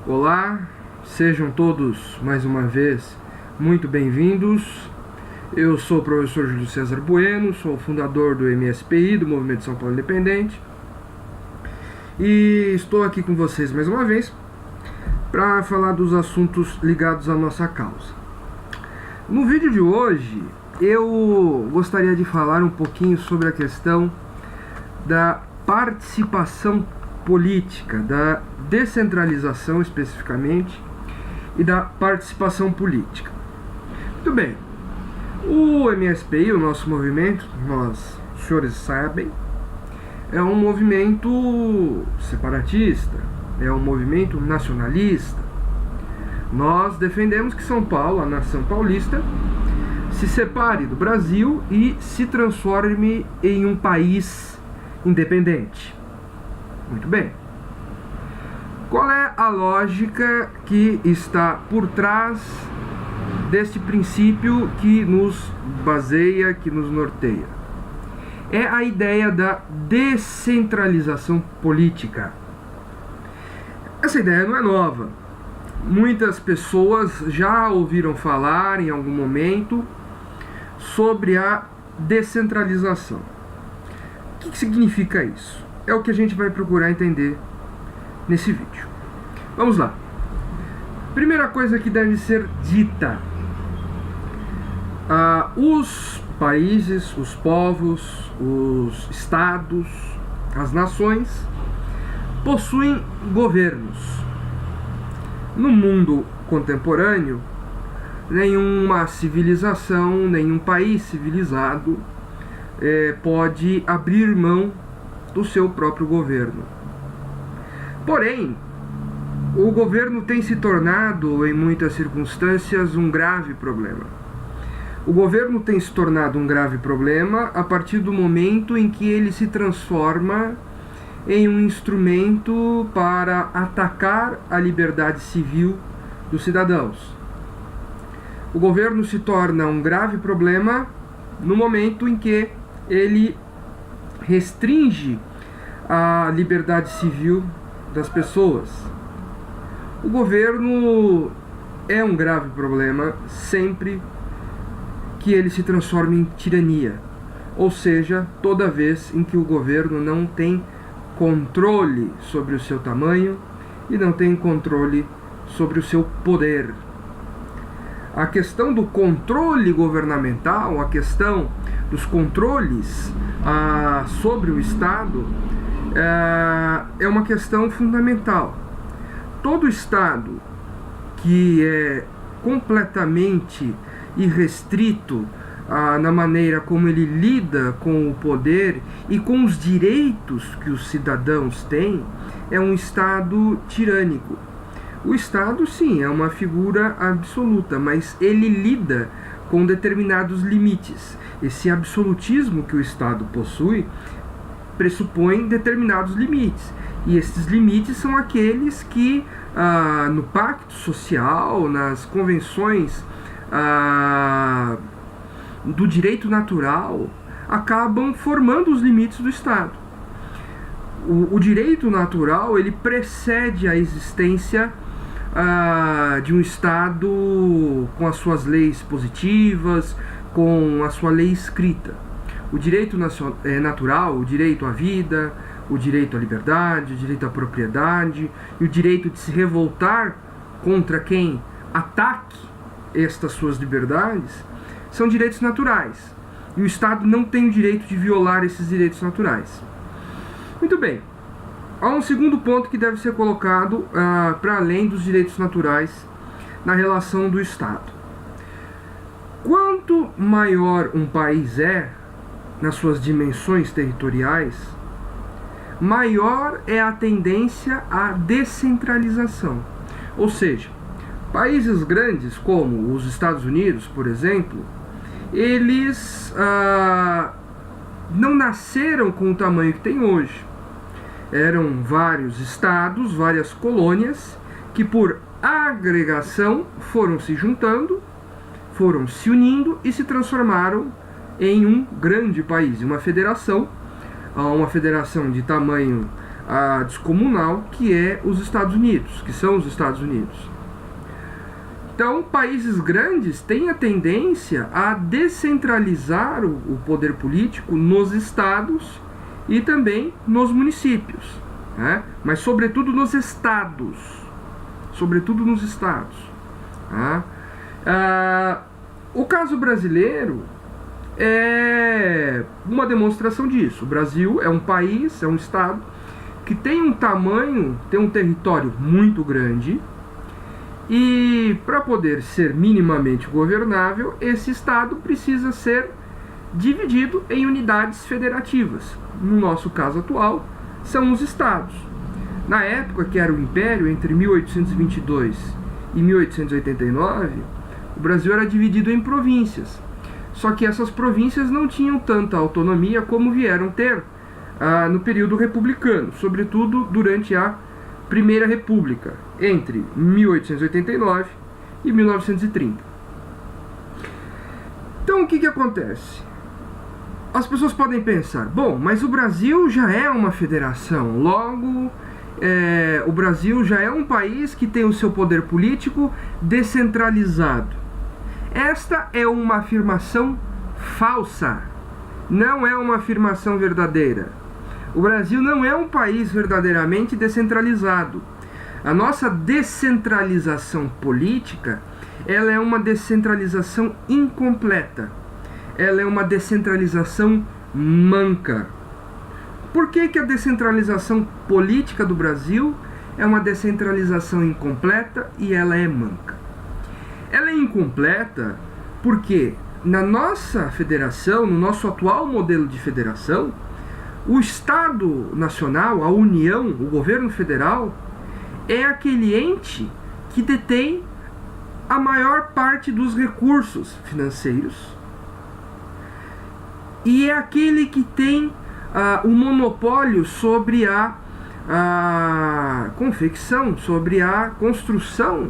Olá, sejam todos mais uma vez muito bem-vindos. Eu sou o professor Júlio César Bueno, sou o fundador do MSPI, do Movimento São Paulo Independente, e estou aqui com vocês mais uma vez para falar dos assuntos ligados à nossa causa. No vídeo de hoje eu gostaria de falar um pouquinho sobre a questão da participação política, da descentralização especificamente, e da participação política. Muito bem, o MSPI, o nosso movimento, nós, os senhores sabem, é um movimento separatista, é um movimento nacionalista. Nós defendemos que São Paulo, a nação paulista, se separe do Brasil e se transforme em um país independente. Muito bem. Qual é a lógica que está por trás deste princípio que nos baseia, que nos norteia? É a ideia da descentralização política. Essa ideia não é nova. Muitas pessoas já ouviram falar em algum momento sobre a descentralização. O que significa isso? É o que a gente vai procurar entender nesse vídeo. Vamos lá. Primeira coisa que deve ser dita: os países, os povos, os estados, as nações possuem governos. No mundo contemporâneo, nenhuma civilização, nenhum país civilizado pode abrir mão do seu próprio governo. Porém, o governo tem se tornado, em muitas circunstâncias, um grave problema. O governo tem se tornado um grave problema a partir do momento em que ele se transforma em um instrumento para atacar a liberdade civil dos cidadãos. O governo se torna um grave problema no momento em que ele restringe a liberdade civil das pessoas. O governo é um grave problema sempre que ele se transforma em tirania, ou seja, toda vez em que o governo não tem controle sobre o seu tamanho e não tem controle sobre o seu poder. A questão do controle governamental, a questão dos controles sobre o Estado é uma questão fundamental. Todo Estado que é completamente irrestrito na maneira como ele lida com o poder e com os direitos que os cidadãos têm é um Estado tirânico. O Estado, sim, é uma figura absoluta, mas ele lida com determinados limites. Esse absolutismo que o Estado possui pressupõe determinados limites. E esses limites são aqueles que, no pacto social, nas convenções do direito natural, acabam formando os limites do Estado. O direito natural, ele precede a existência de um Estado com as suas leis positivas, com a sua lei escrita. O direito natural, o direito à vida, o direito à liberdade, o direito à propriedade e o direito de se revoltar contra quem ataque estas suas liberdades, são direitos naturais. E o Estado não tem o direito de violar esses direitos naturais. Muito bem. Há um segundo ponto que deve ser colocado para além dos direitos naturais na relação do Estado. Quanto maior um país é nas suas dimensões territoriais, maior é a tendência à descentralização. Ou seja, países grandes como os Estados Unidos, por exemplo, eles não nasceram com o tamanho que tem hoje. Eram vários estados, várias colônias, que por agregação foram se juntando, foram se unindo e se transformaram em um grande país, uma federação de tamanho descomunal, que é os Estados Unidos, que são os Estados Unidos. Então, países grandes têm a tendência a descentralizar o poder político nos estados e também nos municípios, né? Mas sobretudo nos estados. Sobretudo nos estados. Tá? O caso brasileiro é uma demonstração disso. O Brasil é um país, é um estado que tem um tamanho, tem um território muito grande, e para poder ser minimamente governável, esse estado precisa ser dividido em unidades federativas. No nosso caso atual, são os estados. Na época que era o Império, entre 1822 e 1889, o Brasil era dividido em províncias. Só que essas províncias não tinham tanta autonomia como vieram ter no período republicano, sobretudo durante a Primeira República, entre 1889 e 1930. Então, o que acontece? As pessoas podem pensar, bom, mas o Brasil já é uma federação, logo o Brasil já é um país que tem o seu poder político descentralizado. Esta é uma afirmação falsa, não é uma afirmação verdadeira. O Brasil não é um país verdadeiramente descentralizado. A nossa descentralização política, ela é uma descentralização incompleta. Ela é uma descentralização manca. Por que a descentralização política do Brasil é uma descentralização incompleta e ela é manca? Ela é incompleta porque na nossa federação, no nosso atual modelo de federação, o Estado Nacional, a União, o governo federal, é aquele ente que detém a maior parte dos recursos financeiros e é aquele que tem o monopólio sobre a confecção, sobre a construção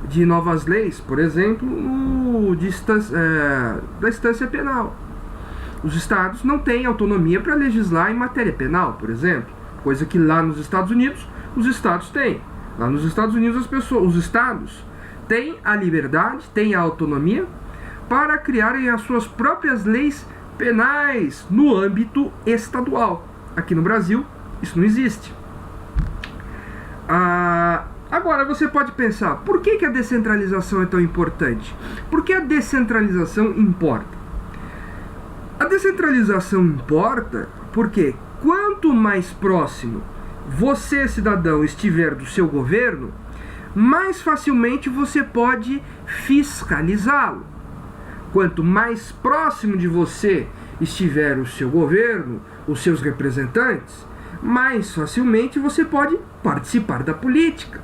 de novas leis, por exemplo, da instância penal. Os estados não têm autonomia para legislar em matéria penal, por exemplo, coisa que lá nos Estados Unidos os estados têm. Lá nos Estados Unidos os estados têm a liberdade, têm a autonomia para criarem as suas próprias leis penais no âmbito estadual. Aqui no Brasil isso não existe. Agora você pode pensar, por que a descentralização é tão importante? Por que a descentralização importa? A descentralização importa porque quanto mais próximo você, cidadão, estiver do seu governo, mais facilmente você pode fiscalizá-lo. Quanto mais próximo de você estiver o seu governo, os seus representantes, mais facilmente você pode participar da política.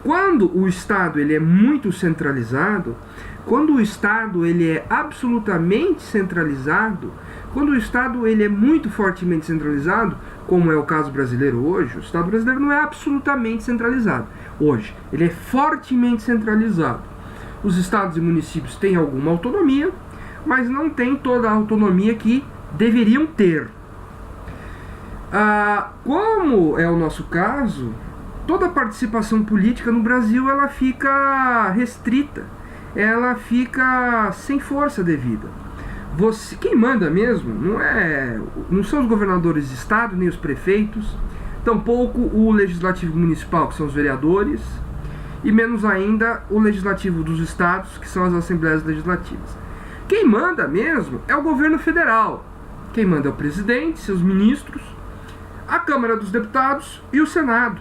Quando o Estado ele é muito centralizado, quando o Estado ele é absolutamente centralizado, quando o Estado ele é muito fortemente centralizado, como é o caso brasileiro hoje, o Estado brasileiro não é absolutamente centralizado hoje, ele é fortemente centralizado. Os estados e municípios têm alguma autonomia, mas não têm toda a autonomia que deveriam ter. Como é o nosso caso, toda a participação política no Brasil ela fica restrita, ela fica sem força devida. Quem manda mesmo não são os governadores de estado, nem os prefeitos, tampouco o legislativo municipal, que são os vereadores, e menos ainda o legislativo dos estados, que são as assembleias legislativas. Quem manda mesmo é o governo federal. Quem manda é o presidente, seus ministros, a Câmara dos Deputados e o Senado.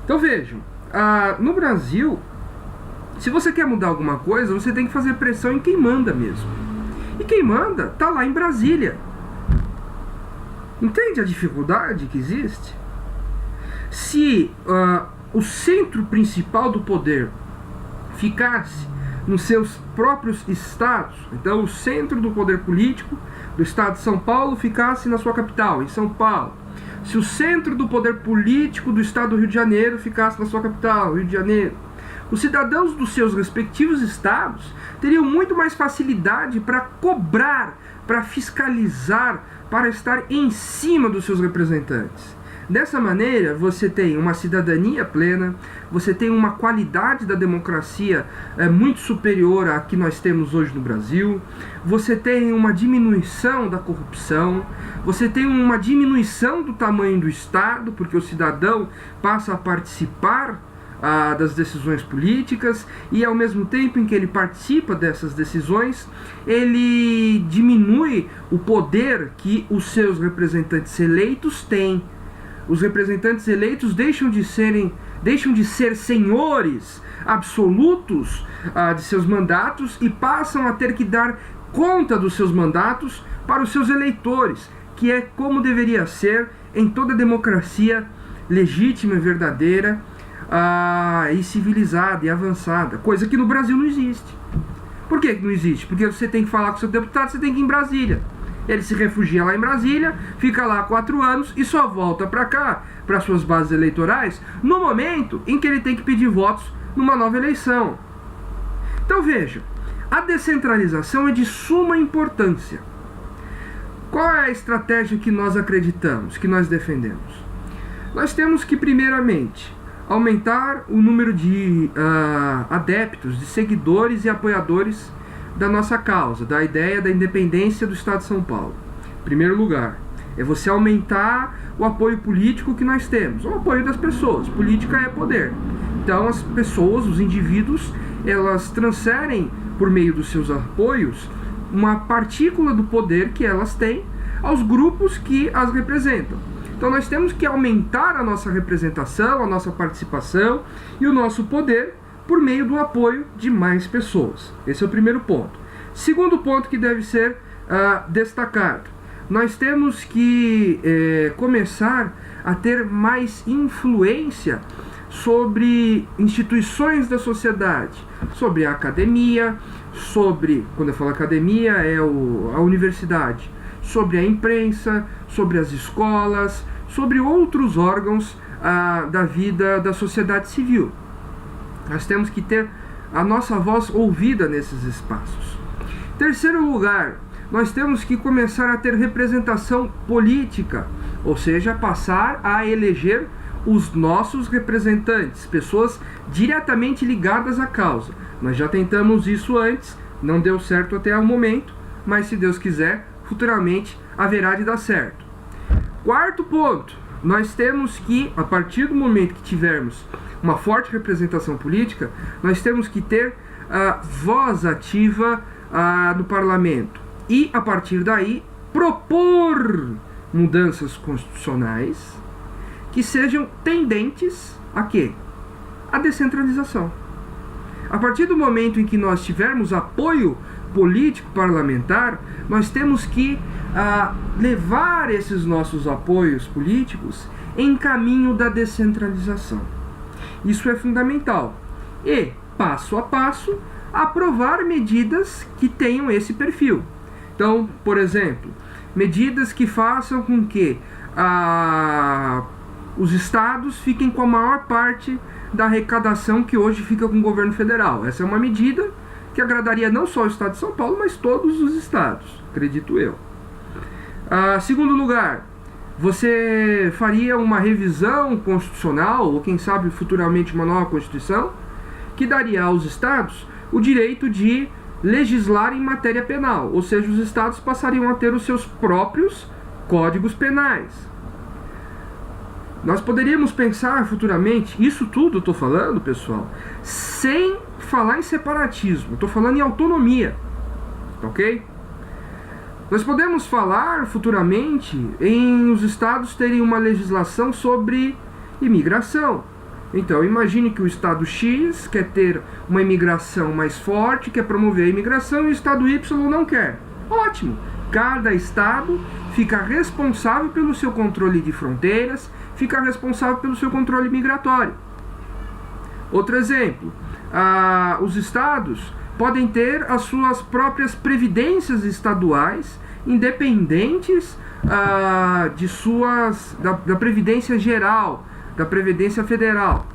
Então vejam, no Brasil, se você quer mudar alguma coisa, você tem que fazer pressão em quem manda mesmo. E quem manda está lá em Brasília. Entende a dificuldade que existe? Se o centro principal do poder ficasse nos seus próprios estados, então o centro do poder político do estado de São Paulo ficasse na sua capital, em São Paulo. Se o centro do poder político do estado do Rio de Janeiro ficasse na sua capital, Rio de Janeiro, os cidadãos dos seus respectivos estados teriam muito mais facilidade para cobrar, para fiscalizar, para estar em cima dos seus representantes. Dessa maneira, você tem uma cidadania plena, você tem uma qualidade da democracia muito superior à que nós temos hoje no Brasil, você tem uma diminuição da corrupção, você tem uma diminuição do tamanho do Estado, porque o cidadão passa a participar das decisões políticas, e ao mesmo tempo em que ele participa dessas decisões, ele diminui o poder que os seus representantes eleitos têm. Os representantes eleitos deixam de ser senhores absolutos de seus mandatos e passam a ter que dar conta dos seus mandatos para os seus eleitores, que é como deveria ser em toda democracia legítima e verdadeira e civilizada e avançada, coisa que no Brasil não existe. Por que não existe? Porque você tem que falar com o seu deputado, você tem que ir em Brasília. Ele se refugia lá em Brasília, fica lá 4 anos e só volta para cá, para suas bases eleitorais, no momento em que ele tem que pedir votos numa nova eleição. Então veja, a descentralização é de suma importância. Qual é a estratégia que nós acreditamos, que nós defendemos? Nós temos que, primeiramente, aumentar o número de adeptos, de seguidores e apoiadores da nossa causa, da ideia da independência do Estado de São Paulo. Em primeiro lugar, é você aumentar o apoio político que nós temos, o apoio das pessoas. Política é poder. Então as pessoas, os indivíduos, elas transferem, por meio dos seus apoios, uma partícula do poder que elas têm aos grupos que as representam. Então nós temos que aumentar a nossa representação, a nossa participação e o nosso poder por meio do apoio de mais pessoas. Esse é o primeiro ponto. Segundo ponto que deve ser destacado. Nós temos que começar a ter mais influência sobre instituições da sociedade, sobre a academia, quando eu falo academia, é a universidade, sobre a imprensa, sobre as escolas, sobre outros órgãos da vida da sociedade civil. Nós temos que ter a nossa voz ouvida nesses espaços. Em terceiro lugar, nós temos que começar a ter representação política, ou seja, passar a eleger os nossos representantes, pessoas diretamente ligadas à causa. Nós já tentamos isso antes, não deu certo até o momento, mas se Deus quiser, futuramente haverá de dar certo. Quarto ponto, nós temos que, a partir do momento que tivermos uma forte representação política, nós temos que ter voz ativa no parlamento e, a partir daí, propor mudanças constitucionais que sejam tendentes a quê? A descentralização. A partir do momento em que nós tivermos apoio político parlamentar, nós temos que levar esses nossos apoios políticos em caminho da descentralização. Isso é fundamental. E, passo a passo, aprovar medidas que tenham esse perfil. Então, por exemplo, medidas que façam com que os estados fiquem com a maior parte da arrecadação que hoje fica com o governo federal. Essa é uma medida que agradaria não só o estado de São Paulo, mas todos os estados, acredito eu. Segundo lugar, você faria uma revisão constitucional, ou quem sabe futuramente uma nova Constituição, que daria aos estados o direito de legislar em matéria penal, ou seja, os estados passariam a ter os seus próprios códigos penais. Nós poderíamos pensar futuramente, isso tudo eu estou falando, pessoal, sem falar em separatismo, estou falando em autonomia, ok? Nós podemos falar futuramente em os estados terem uma legislação sobre imigração. Então, imagine que o estado X quer ter uma imigração mais forte, quer promover a imigração, e o estado Y não quer. Ótimo! Cada estado fica responsável pelo seu controle de fronteiras, fica responsável pelo seu controle migratório. Outro exemplo, os estados podem ter as suas próprias previdências estaduais, independentes da Previdência Geral, da Previdência Federal.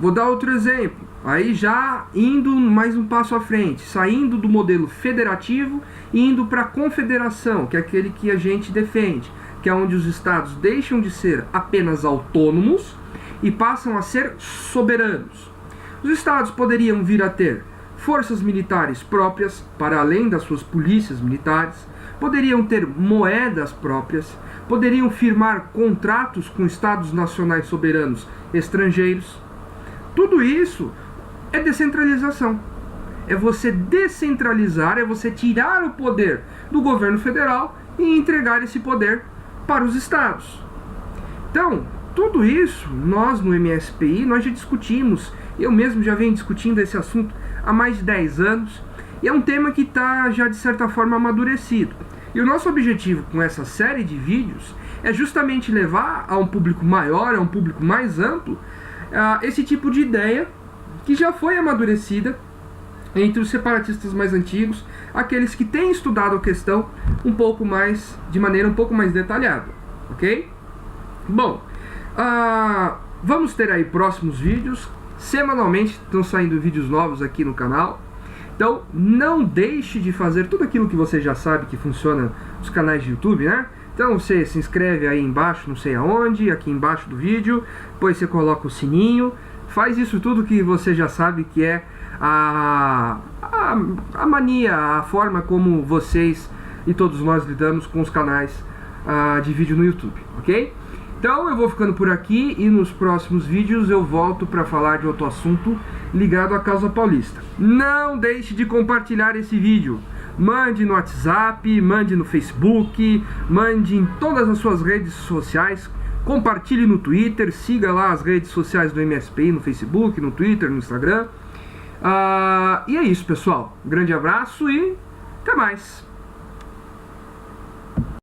Vou dar outro exemplo, aí já indo mais um passo à frente, saindo do modelo federativo e indo para a confederação, que é aquele que a gente defende, que é onde os estados deixam de ser apenas autônomos e passam a ser soberanos. Os estados poderiam vir a ter forças militares próprias, para além das suas polícias militares, poderiam ter moedas próprias, poderiam firmar contratos com estados nacionais soberanos estrangeiros. Tudo isso é descentralização. É você descentralizar, é você tirar o poder do governo federal e entregar esse poder para os estados. Então, tudo isso, nós no MSPI, nós já discutimos, eu mesmo já venho discutindo esse assunto há mais de 10 anos, e é um tema que está já de certa forma amadurecido. E o nosso objetivo com essa série de vídeos é justamente levar a um público maior, a um público mais amplo, esse tipo de ideia que já foi amadurecida entre os separatistas mais antigos, aqueles que têm estudado a questão um pouco mais, de maneira um pouco mais detalhada, ok? Bom, vamos ter aí próximos vídeos, semanalmente estão saindo vídeos novos aqui no canal, então não deixe de fazer tudo aquilo que você já sabe que funciona nos canais de YouTube, né? Então você se inscreve aí embaixo, não sei aonde, aqui embaixo do vídeo, depois você coloca o sininho, faz isso tudo que você já sabe que é a mania, a forma como vocês e todos nós lidamos com os canais de vídeo no YouTube, ok? Então eu vou ficando por aqui e nos próximos vídeos eu volto para falar de outro assunto ligado à causa paulista. Não deixe de compartilhar esse vídeo. Mande no WhatsApp, mande no Facebook, mande em todas as suas redes sociais, compartilhe no Twitter, siga lá as redes sociais do MSPI no Facebook, no Twitter, no Instagram. E é isso, pessoal. Um grande abraço e até mais!